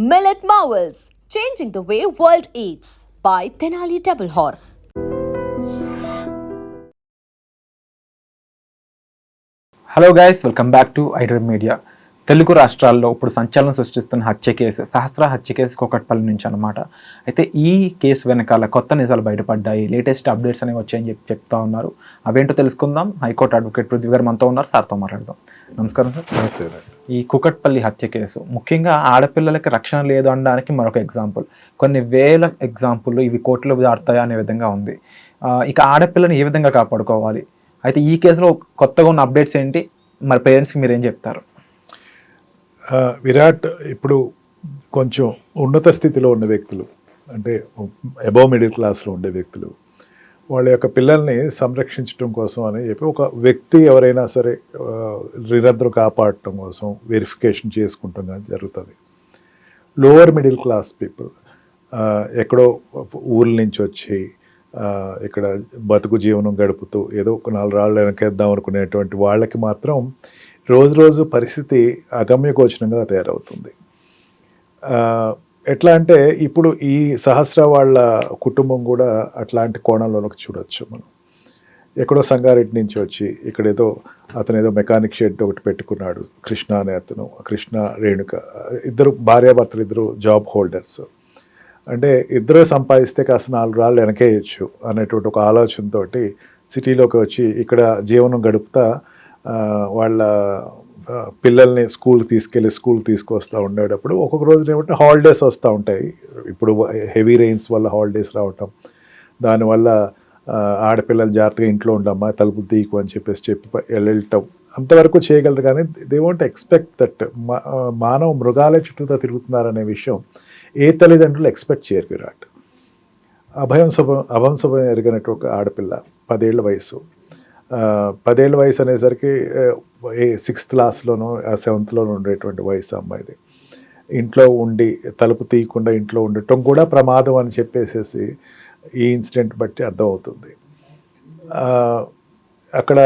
Millet Marvels, changing the way world eats by Tenali Double Horse. Hello guys, welcome back to iDream media. Telugu రాష్ట్రాల్లో ఇప్పుడు సంచలనం సృష్టిస్తున్న హత్య case, సహస్ర హత్య case Kukatpally నుంచి అనమాట. అయితే ఈ కేసు వెనకాల కొత్త నిజాలు బయటపడ్డాయి, లేటెస్ట్ అప్డేట్స్ అనేవి వచ్చాయని చెప్తా ఉన్నారు. అవేంటో తెలుసుకుందాం. హైకోర్టు అడ్వకేట్ పృథ్వీ గారు మనతో ఉన్నారు, సార్తో మాట్లాడదాం. నమస్కారం సార్. నమస్తే. ఈ కూకట్పల్లి హత్య కేసు ముఖ్యంగా ఆడపిల్లలకి రక్షణ లేదు అనడానికి మరొక ఎగ్జాంపుల్. కొన్ని వేల ఎగ్జాంపుల్ ఇవి కోర్టులో దాటుతాయా అనే విధంగా ఉంది. ఇక ఆడపిల్లని ఏ విధంగా కాపాడుకోవాలి? అయితే ఈ కేసులో కొత్తగా ఉన్న అప్డేట్స్ ఏంటి? మరి పేరెంట్స్కి మీరు ఏం చెప్తారు? విరాట్ ఇప్పుడు కొంచెం ఉన్నత స్థితిలో ఉన్న వ్యక్తులు, అంటే అబవ్ మిడిల్ క్లాస్లో ఉండే వ్యక్తులు, వాళ్ళ యొక్క పిల్లల్ని సంరక్షించడం కోసం అని చెప్పి ఒక వ్యక్తి ఎవరైనా సరే నిరంతరం కాపాడటం కోసం వెరిఫికేషన్ చేసుకుంటాం కానీ జరుగుతుంది. లోవర్ మిడిల్ క్లాస్ పీపుల్ ఎక్కడో ఊర్ల నుంచి వచ్చి ఇక్కడ బతుకు జీవనం గడుపుతూ ఏదో ఒక 4 రాళ్ళు వెనకేద్దాం అనుకునేటువంటి వాళ్ళకి మాత్రం రోజు రోజు పరిస్థితి అగమ్యగోచరంగా తయారవుతుంది. ఎట్లా అంటే ఇప్పుడు ఈ సహస్ర వాళ్ళ కుటుంబం కూడా అట్లాంటి కోణంలోకి చూడొచ్చు మనం. ఎక్కడో సంగారెడ్డి నుంచి వచ్చి ఇక్కడేదో అతను మెకానిక్ షెడ్ ఒకటి పెట్టుకున్నాడు, కృష్ణ అనే అతను, కృష్ణ రేణుక, ఇద్దరు భార్యాభర్తలు, ఇద్దరు జాబ్ హోల్డర్స్. అంటే ఇద్దరు సంపాదిస్తే కాస్త 4 రాళ్ళు వెనకేయచ్చు అనేటువంటి ఒక ఆలోచనతో సిటీలోకి వచ్చి ఇక్కడ జీవనం గడుపుతా వాళ్ళ పిల్లల్ని స్కూల్కి తీసుకొస్తూ ఉండేటప్పుడు ఒక్కొక్క రోజు ఏమంటే హాలిడేస్ వస్తూ ఉంటాయి. ఇప్పుడు హెవీ రెయిన్స్ వల్ల హాలిడేస్ రావటం, దానివల్ల ఆడపిల్లలు జాగ్రత్తగా ఇంట్లో ఉండమ్మా, తలుపు తీయకు అని చెప్పి వెళ్ళటం అంతవరకు చేయగలరు. కానీ దే వాంట్ ఎక్స్పెక్ట్ దట్ మానవ మృగాలే చుట్టూతో తిరుగుతున్నారనే విషయం ఏ తల్లిదండ్రులు ఎక్స్పెక్ట్ చేయరు. విరాట్ అభం శుభం ఎరిగినట్టు ఒక ఆడపిల్ల, 10 ఏళ్ల వయసు. 10 ఏళ్ల వయసు అనేసరికి 6th క్లాస్లోనో 7thలోనో ఉండేటువంటి వయసు అమ్మాయిది. ఇంట్లో ఉండి తలుపు తీయకుండా ఇంట్లో ఉండటం కూడా ప్రమాదం అని చెప్పేసేసి ఈ ఇన్సిడెంట్ బట్టి అర్థమవుతుంది. అక్కడ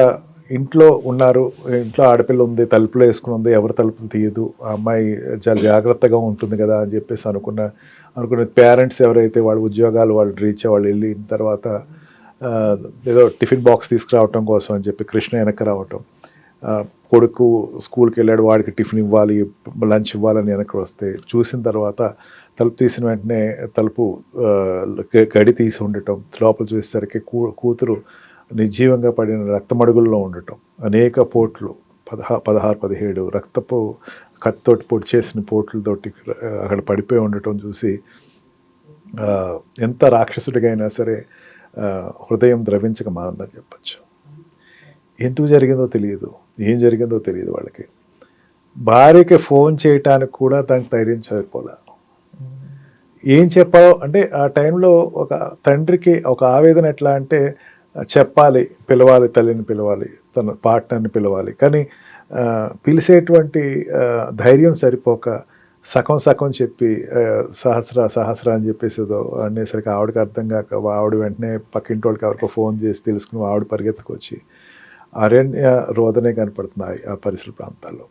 ఇంట్లో ఉన్నారు, ఇంట్లో ఆడపిల్ల ఉంది, తలుపులో వేసుకుని ఉంది, ఎవరు తలుపులు తీయదు, ఆ అమ్మాయి చాలా జాగ్రత్తగా ఉంటుంది కదా అని చెప్పేసి అనుకున్న పేరెంట్స్ ఎవరైతే వాళ్ళ ఉద్యోగాలు వాళ్ళు రీచ్ వాళ్ళు వెళ్ళిన తర్వాత ఏదో టిఫిన్ బాక్స్ తీసుకురావటం కోసం అని చెప్పి కృష్ణ వెనక్కి రావటం, కొడుకు స్కూల్కి వెళ్ళాడు, వాడికి టిఫిన్ ఇవ్వాలి, లంచ్ ఇవ్వాలని వెనక్కి వస్తే చూసిన తర్వాత తలుపు తీసిన వెంటనే తలుపు గడి తీసి ఉండటం, లోపల చూసేసరికి కూతురు నిర్జీవంగా పడిన రక్తమడుగుల్లో ఉండటం, అనేక పోట్లు 16-17 రక్తపు కత్తితోటి పొడి చేసిన పోట్లతోటి అక్కడ పడిపోయి ఉండటం చూసి ఎంత రాక్షసుడిగైనా సరే హృదయం ద్రవించక మానందని చెప్పచ్చు. ఎందుకు జరిగిందో తెలియదు, ఏం జరిగిందో తెలియదు వాళ్ళకి. భార్యకి ఫోన్ చేయటానికి కూడా దానికి ధైర్యం సరిపోలే. ఏం చెప్పాలో అంటే ఆ టైంలో ఒక తండ్రికి ఒక ఆవేదన ఎట్లా అంటే చెప్పాలి, పిలవాలి, తల్లిని పిలవాలి, తన పార్ట్నర్ని పిలవాలి, కానీ పిలిచేటువంటి ధైర్యం సరిపోక సగం చెప్పి సహస్ర అని చెప్పేసి ఏదో అనేసరికి ఆవిడకి అర్థం కాక ఆవిడ వెంటనే పక్కింటి వాళ్ళకి ఎవరికో ఫోన్ చేసి తెలుసుకుని ఆవిడ పరిగెత్తుకొచ్చి అరణ్య రోదనే కనపడుతున్నాయి ఆ పరిసర ప్రాంతాల్లో.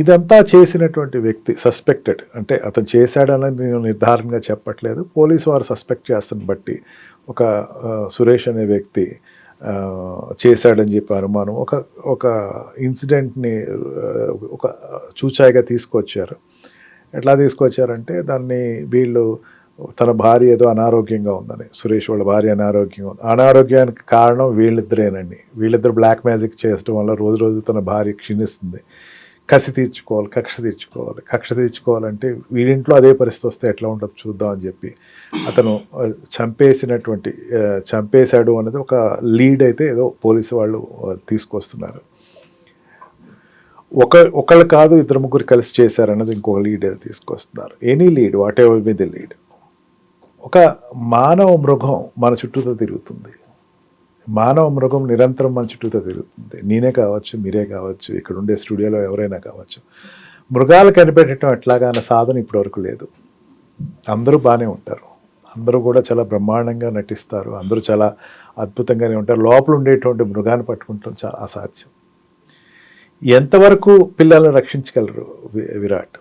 ఇదంతా చేసినటువంటి వ్యక్తి సస్పెక్టెడ్, అంటే అతను చేశాడన్నది నేను నిర్ధారణగా చెప్పట్లేదు, పోలీసు వారు సస్పెక్ట్ చేస్తున్న బట్టి ఒక సురేష్ అనే వ్యక్తి చేశాడని చెప్పి అనుమానం. ఒక ఇన్సిడెంట్ని ఒక చూచాయిగా తీసుకొచ్చారు. ఎట్లా తీసుకొచ్చారంటే దాన్ని వీళ్ళు తన భార్య ఏదో అనారోగ్యంగా ఉందని, సురేష్ వాళ్ళ భార్య అనారోగ్యానికి కారణం వీళ్ళిద్దరేనండి. వీళ్ళిద్దరు బ్లాక్ మ్యాజిక్ చేయడం వల్ల రోజు తన భార్య క్షీణిస్తుంది. కక్ష తీర్చుకోవాలంటే వీడింట్లో అదే పరిస్థితి వస్తే ఎట్లా ఉంటుందో చూద్దాం అని చెప్పి అతను చంపేశాడు అనేది ఒక లీడ్ అయితే ఏదో పోలీసు వాళ్ళు తీసుకొస్తున్నారు. ఒకళ్ళు కాదు, 2-3 కలిసి చేశారన్నది ఇంకొక లీడ్ అయితే తీసుకొస్తున్నారు. Any lead, what ever be the lead. ఒక మానవ మృగం మన చుట్టూతో తిరుగుతుంది. మానవ మృగం నిరంతరం మన చుట్టూతో తిరుగుతుంది. నేనే కావచ్చు, మీరే కావచ్చు, ఇక్కడ ఉండే స్టూడియోలో ఎవరైనా కావచ్చు. మృగాలు కనిపెట్టడం ఎట్లాగా అన్న సాధన ఇప్పటివరకు లేదు. అందరూ బాగానే ఉంటారు, అందరూ కూడా చాలా బ్రహ్మాండంగా నటిస్తారు, అందరూ చాలా అద్భుతంగానే ఉంటారు. లోపల ఉండేటువంటి మృగాన్ని పట్టుకుంటాం చాలా అసాధ్యం. ఎంతవరకు పిల్లల్ని రక్షించగలరు విరాట్?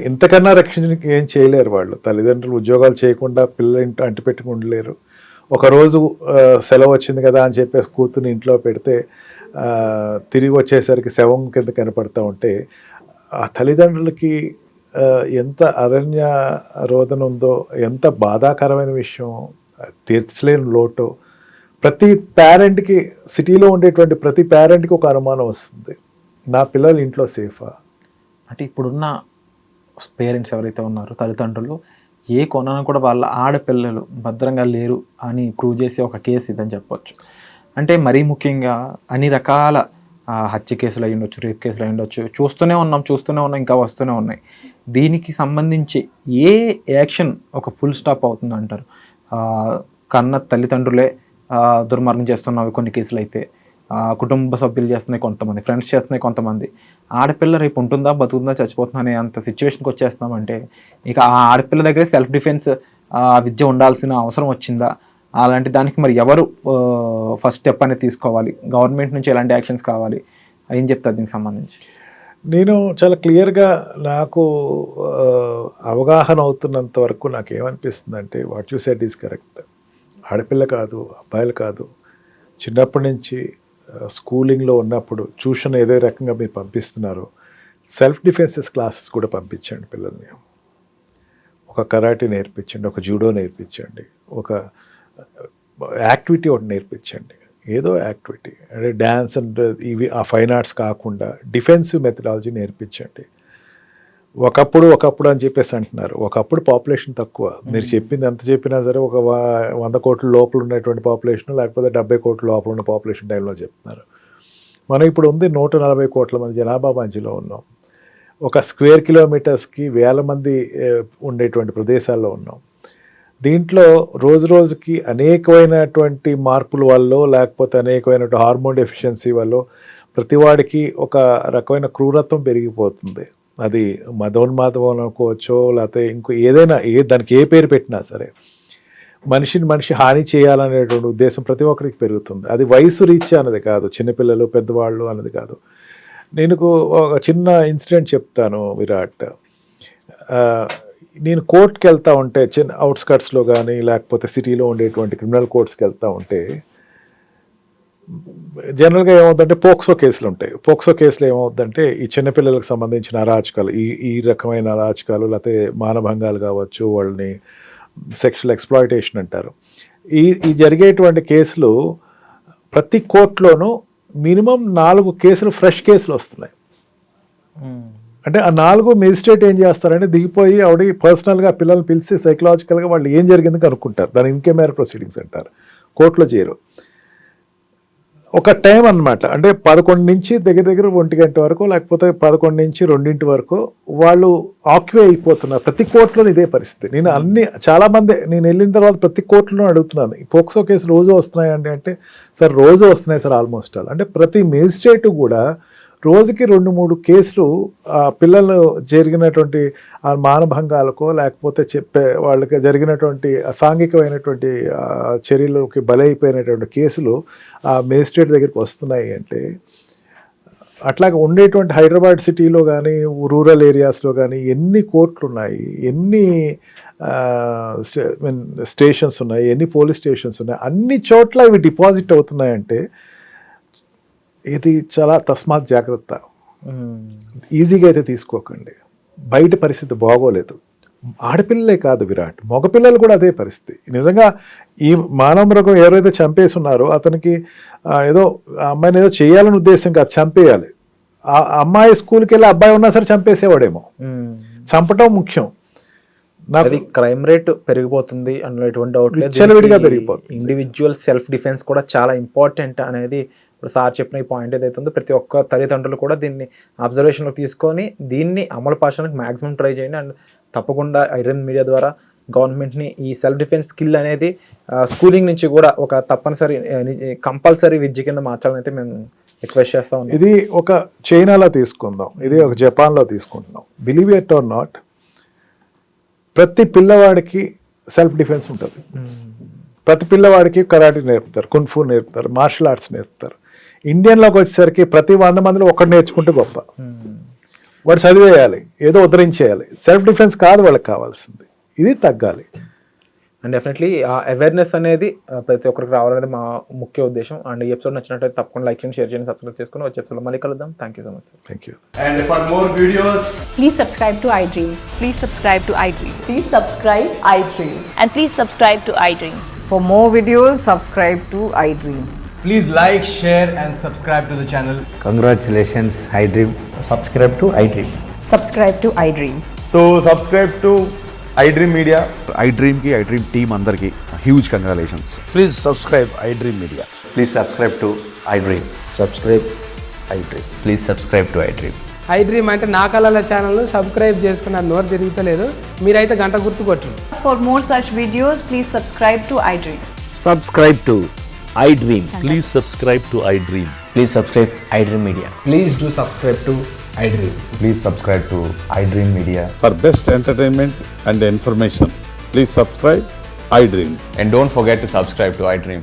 ఇంతకన్నా రక్షణకి ఏం చేయలేరు వాళ్ళు. తల్లిదండ్రులు ఉద్యోగాలు చేయకుండా పిల్లలు ఇంట్లో అంటిపెట్టుకుని ఉండలేరు. ఒకరోజు సెలవు వచ్చింది కదా అని చెప్పేసి కూతుర్ని ఇంట్లో పెడితే తిరిగి వచ్చేసరికి శవం కింద కనపడతా ఉంటే ఆ తల్లిదండ్రులకి ఎంత అరణ్య రోదన ఉందో, ఎంత బాధాకరమైన విషయం, తీర్చలేని లోటు. ప్రతి పేరెంట్కి, సిటీలో ఉండేటువంటి ప్రతి పేరెంట్కి ఒక అనుమానం వస్తుంది, నా పిల్లలు ఇంట్లో సేఫా. అంటే ఇప్పుడున్న పేరెంట్స్ ఎవరైతే ఉన్నారో, తల్లిదండ్రులు ఏ కొనాన కూడా వాళ్ళ ఆడపిల్లలు భద్రంగా లేరు అని ప్రూవ్ చేసే ఒక కేసు ఇదని చెప్పొచ్చు. అంటే మరీ ముఖ్యంగా అన్ని రకాల హత్య కేసులు అయి ఉండొచ్చు, రేప్ కేసులు అయి ఉండొచ్చు, చూస్తూనే ఉన్నాం, ఇంకా వస్తూనే ఉన్నాయి. దీనికి సంబంధించి ఏ యాక్షన్ ఒక ఫుల్ స్టాప్ అవుతుంది అంటారు? కన్న తల్లిదండ్రులే దుర్మార్గం చేస్తున్నవి కొన్ని కేసులు అయితే, కుటుంబ సభ్యులు చేస్తున్నాయి కొంతమంది, ఫ్రెండ్స్ చేస్తున్నాయి కొంతమంది. ఆడపిల్ల రేపు ఉంటుందా, బతుకుతుందా, చచ్చిపోతుందా అనే అంత సిచ్యువేషన్కి వచ్చేస్తామంటే ఇక ఆ ఆడపిల్ల దగ్గర సెల్ఫ్ డిఫెన్స్ విద్య ఉండాల్సిన అవసరం వచ్చిందా? అలాంటి దానికి మరి ఎవరు ఫస్ట్ స్టెప్ అనేది తీసుకోవాలి? గవర్నమెంట్ నుంచి ఎలాంటి యాక్షన్స్ కావాలి? ఏం చెప్తారు దీనికి సంబంధించి? నేను చాలా క్లియర్గా, నాకు అవగాహన అవుతున్నంత వరకు నాకు ఏమనిపిస్తుంది అంటే, what you said is correct. ఆడపిల్ల కాదు, అబ్బాయిలు కాదు, చిన్నప్పటి నుంచి స్కూలింగ్లో ఉన్నప్పుడు ట్యూషన్ ఏదే రకంగా మీరు పంపిస్తున్నారో, సెల్ఫ్ డిఫెన్సెస్ క్లాసెస్ కూడా పంపించండి పిల్లల్ని. ఒక కరాటే నేర్పించండి, ఒక జూడో నేర్పించండి, ఒక యాక్టివిటీ ఒకటి నేర్పించండి, ఏదో యాక్టివిటీ. అంటే డ్యాన్స్ అండ్ ఇవి ఆ ఫైన్ ఆర్ట్స్ కాకుండా డిఫెన్సివ్ మెథడాలజీ నేర్పించండి. ఒకప్పుడు అని చెప్పేసి అంటున్నారు, ఒకప్పుడు పాపులేషన్ తక్కువ. మీరు చెప్పింది ఎంత చెప్పినా సరే ఒక 100 కోట్ల లోపల ఉన్నటువంటి పాపులేషన్, లేకపోతే 70 కోట్ల లోపల ఉన్న పాపులేషన్ టైంలో చెప్తున్నారు. మనం ఇప్పుడు ఉంది 140 కోట్ల మంది జనాభా మధ్యలో ఉన్నాం. ఒక స్క్వేర్ కిలోమీటర్స్కి 1000 మంది ఉండేటువంటి ప్రదేశాల్లో ఉన్నాం. దీంట్లో రోజు రోజుకి అనేకమైనటువంటి మార్పుల వల్ల, లేకపోతే అనేకమైనటువంటి హార్మోన్ డెఫిషియన్సీ వల్ల ప్రతివాడికి ఒక రకమైన క్రూరత్వం పెరిగిపోతుంది. అది మదోన్మాదం అనుకోవచ్చో, లేకపోతే ఇంకో ఏదైనా, దానికి ఏ పేరు పెట్టినా సరే మనిషి హాని చేయాలనేటువంటి ఉద్దేశం ప్రతి ఒక్కరికి పెరుగుతుంది. అది వయసు రీత్యా అన్నది కాదు, చిన్నపిల్లలు పెద్దవాళ్ళు అన్నది కాదు. నేను ఒక చిన్న ఇన్సిడెంట్ చెప్తాను విరాట్. నేను కోర్టుకి వెళ్తూ ఉంటే, చిన్న అవుట్స్కట్స్లో కానీ లేకపోతే సిటీలో ఉండేటువంటి క్రిమినల్ కోర్ట్స్కి వెళ్తూ ఉంటే, జనరల్గా ఏమవుతుందంటే పోక్సో కేసులు ఉంటాయి. పోక్సో కేసులు ఏమవుతుందంటే ఈ చిన్నపిల్లలకు సంబంధించిన అరాచకాలు, ఈ రకమైన అరాచకాలు, లేకపోతే మానభంగాలు కావచ్చు, వాళ్ళని సెక్షువల్ ఎక్స్ప్లాయిటేషన్ అంటారు. ఈ జరిగేటువంటి కేసులు ప్రతి కోర్టులోనూ మినిమం 4 కేసులు, ఫ్రెష్ కేసులు వస్తున్నాయి. అంటే ఆ 4 మెజిస్ట్రేట్ ఏం చేస్తారంటే దిగిపోయి ఆవిడ పర్సనల్గా పిల్లల్ని పిలిచి సైకలాజికల్గా వాళ్ళు ఏం జరిగింది కనుక్కుంటారు. దాని ఇన్కెమేర్ ప్రొసీడింగ్స్ అంటారు. కోర్టులో చేయరు. ఒక టైం అన్నమాట. అంటే 11 నుంచి దగ్గర 1 గంట వరకు, లేకపోతే 11 నుంచి 2 వరకు వాళ్ళు ఆక్యుపై అయిపోతున్నారు. ప్రతి కోర్టులో ఇదే పరిస్థితి. చాలామంది నేను వెళ్ళిన తర్వాత ప్రతి కోర్టులో అడుగుతున్నాను, ఈ పోక్సో కేసు రోజు వస్తున్నాయండి అంటే, సార్ రోజు వస్తున్నాయి సార్ ఆల్మోస్ట్ ఆల్. అంటే ప్రతి మేజిస్ట్రేట్ కూడా రోజుకి 2-3 కేసులు పిల్లలు జరిగినటువంటి మానభంగాలకో, లేకపోతే వాళ్ళకి జరిగినటువంటి అసాంఘికమైనటువంటి చర్యలకి బలైపోయినటువంటి కేసులు ఆ మేజిస్ట్రేట్ దగ్గరికి వస్తున్నాయి. అంటే అట్లాగే ఉండేటువంటి హైదరాబాద్ సిటీలో కానీ, రూరల్ ఏరియాస్లో కానీ ఎన్ని కోర్టులు ఉన్నాయి, ఎన్ని స్టేషన్స్ ఉన్నాయి, ఎన్ని పోలీస్ స్టేషన్స్ ఉన్నాయి, అన్ని చోట్ల ఇవి డిపాజిట్ అవుతున్నాయంటే ఇది చాలా తస్మాత్ జాగ్రత్త. ఈజీగా అయితే తీసుకోకండి. బయట పరిస్థితి బాగోలేదు. ఆడపిల్లలే కాదు విరాట్, మగపిల్లలు కూడా అదే పరిస్థితి. నిజంగా ఈ మానవ మృగం ఎవరైతే చంపేసి ఉన్నారో అతనికి ఏదో అమ్మాయిని ఏదో చేయాలని ఉద్దేశం కాదు, చంపేయాలి. ఆ అమ్మాయి స్కూల్కి వెళ్ళి అబ్బాయి ఉన్నా సరే చంపేసేవాడేమో. చంపటం ముఖ్యం. క్రైమ్ రేట్ పెరిగిపోతుంది అందులో ఎటువంటి డౌట్ లేదు, విచ్చలవిడిగా పెరిగిపోతుంది. ఇండివిజువల్ సెల్ఫ్ డిఫెన్స్ కూడా చాలా ఇంపార్టెంట్ అనేది ఇప్పుడు సార్ చెప్పిన ఈ పాయింట్ ఏదైతే ఉందో ప్రతి ఒక్క తల్లిదండ్రులు కూడా దీన్ని అబ్జర్వేషన్లోకి తీసుకొని దీన్ని అమలు పరచడానికి మ్యాక్సిమం ట్రై చేయండి. అండ్ తప్పకుండా ఐరన్ మీడియా ద్వారా గవర్నమెంట్ని ఈ సెల్ఫ్ డిఫెన్స్ స్కిల్ అనేది స్కూలింగ్ నుంచి కూడా ఒక తప్పనిసరి కంపల్సరీ విద్య కింద మార్చాలని అయితే మేము రిక్వెస్ట్ చేస్తా ఉన్నాం. ఇది ఒక చైనాలో తీసుకుందాం, ఇది ఒక జపాన్లో తీసుకుంటున్నాం. బిలీవ్ ఇట్ ఆర్ నాట్, ప్రతి పిల్లవాడికి సెల్ఫ్ డిఫెన్స్ ఉంటుంది. ప్రతి పిల్లవాడికి కరాటే నేర్పుతారు, కున్ఫూ నేర్పుతారు, మార్షల్ ఆర్ట్స్ నేర్పుతారు. ఇండియన్లోకి వచ్చేసరికి ప్రతి 100 మందిలో ఒకటి నేర్చుకుంటే గొప్ప. వాడు చదివేయాలి, ఏదో ఉద్ధరించేయాలి. సెల్ఫ్ డిఫెన్స్ కాదు వాళ్ళకి కావాల్సింది, ఇది తగ్గాలి. అండ్ డెఫినెట్లీ ఆ అవేర్నెస్ అనేది ప్రతి ఒక్కరికి రావాలనేది మా ముఖ్య ఉద్దేశం. అండ్ ఈ ఎపిసోడ్ నచ్చినట్లయితే తప్పకుండా లైక్ చేయండి, షేర్ చేయండి, సబ్స్క్రైబ్ చేసుకుని వచ్చే ఎపిసోడ్లో మళ్ళీ కలుద్దాం. Thank you so much. Thank you. And for more videos, Please subscribe to iDream. Please subscribe to iDream. Please subscribe iDream. And please subscribe to iDream. For more videos, subscribe to iDream. please like, share and subscribe to the channel. Congratulations, iDream. Subscribe to iDream. Subscribe to iDream. So subscribe to iDream Media. iDream ki iDream team andarki huge congratulations. Please subscribe iDream Media. Please subscribe to iDream. Subscribe iDream. Please subscribe to iDream. iDream అంటే నా కళల channel subscribe చేసుకున్న నోరు తిరుగుతలేదు, మీరైతే గంట గుర్తు కొట్టండి. For more such videos, please subscribe to iDream. Subscribe to iDream. Please subscribe to iDream. Please subscribe iDream Media. Please do subscribe to iDream. Please subscribe to iDream Media. For best entertainment and information, please subscribe iDream. And don't forget to subscribe to iDream.